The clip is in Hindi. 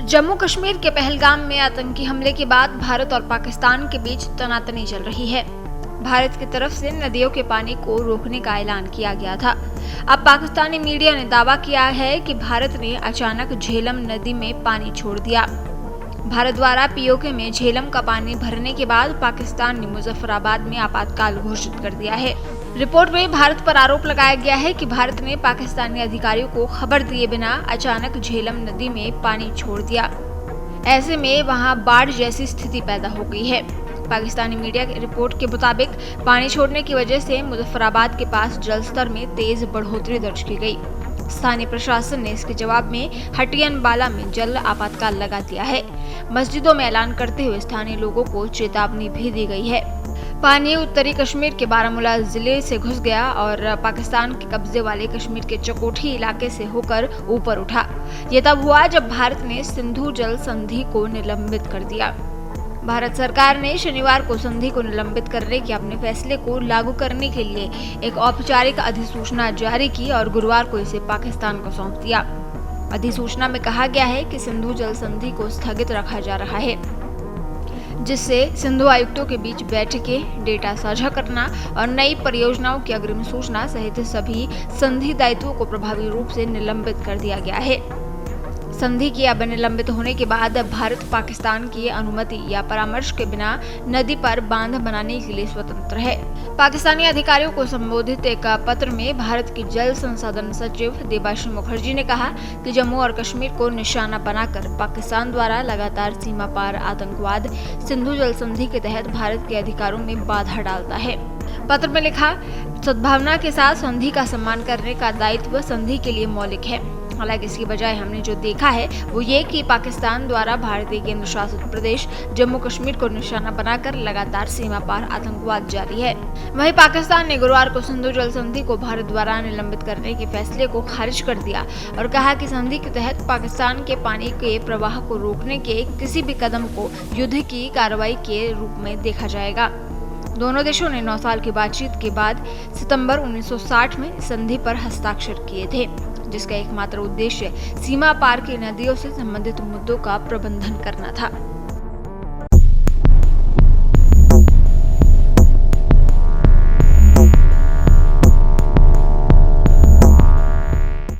जम्मू कश्मीर के पहलगाम में आतंकी हमले के बाद भारत और पाकिस्तान के बीच तनातनी चल रही है। भारत की तरफ से नदियों के पानी को रोकने का ऐलान किया गया था। अब पाकिस्तानी मीडिया ने दावा किया है कि भारत ने अचानक झेलम नदी में पानी छोड़ दिया। भारत द्वारा पीओके में झेलम का पानी भरने के बाद पाकिस्तान ने मुजफ्फराबाद में आपातकाल घोषित कर दिया है। रिपोर्ट में भारत पर आरोप लगाया गया है कि भारत ने पाकिस्तानी अधिकारियों को खबर दिए बिना अचानक झेलम नदी में पानी छोड़ दिया। ऐसे में वहां बाढ़ जैसी स्थिति पैदा हो गई है। पाकिस्तानी मीडिया की रिपोर्ट के मुताबिक पानी छोड़ने की वजह से मुजफ्फराबाद के पास जलस्तर में तेज बढ़ोतरी दर्ज की गई। स्थानीय प्रशासन ने इसके जवाब में हटियानवाला में जल आपातकाल लगा दिया है। मस्जिदों में ऐलान करते हुए स्थानीय लोगों को चेतावनी भी दी गई है। पानी उत्तरी कश्मीर के बारामूला जिले से घुस गया और पाकिस्तान के कब्जे वाले कश्मीर के चकोठी इलाके से होकर ऊपर उठा। ये तब हुआ जब भारत ने सिंधु जल संधि को निलंबित कर दिया। भारत सरकार ने शनिवार को संधि को निलंबित करने के अपने फैसले को लागू करने के लिए एक औपचारिक अधिसूचना जारी की और गुरुवार को इसे पाकिस्तान को सौंप दिया। अधिसूचना में कहा गया है कि सिंधु जल संधि को स्थगित रखा जा रहा है, जिससे सिंधु आयुक्तों के बीच बैठकें, डेटा साझा करना और नई परियोजनाओं की अग्रिम सूचना सहित सभी संधि दायित्वों को प्रभावी रूप से निलंबित कर दिया गया है। संधि के अब निलंबित होने के बाद भारत पाकिस्तान की अनुमति या परामर्श के बिना नदी पर बांध बनाने के लिए स्वतंत्र है। पाकिस्तानी अधिकारियों को संबोधित एक पत्र में भारत की जल संसाधन सचिव देबाश्री मुखर्जी ने कहा कि जम्मू और कश्मीर को निशाना बनाकर पाकिस्तान द्वारा लगातार सीमा पार आतंकवाद सिंधु जल संधि के तहत भारत के अधिकारों में बाधा डालता है। पत्र में लिखा, सद्भावना के साथ संधि का सम्मान करने का दायित्व संधि के लिए मौलिक है। हालांकि इसकी बजाय हमने जो देखा है वो ये कि पाकिस्तान द्वारा भारतीय केंद्र शासित प्रदेश जम्मू कश्मीर को निशाना बनाकर लगातार सीमा पार आतंकवाद जारी है। वहीं पाकिस्तान ने गुरुवार को सिंधु जल संधि को भारत द्वारा निलंबित करने के फैसले को खारिज कर दिया और कहा कि संधि के तहत पाकिस्तान के पानी के प्रवाह को रोकने के किसी भी कदम को युद्ध की कार्रवाई के रूप में देखा जाएगा। दोनों देशों ने 9 साल की बातचीत के बाद सितंबर 1960 में संधि पर हस्ताक्षर किए थे, जिसका एकमात्र उद्देश्य सीमा पार की नदियों से संबंधित मुद्दों का प्रबंधन करना था।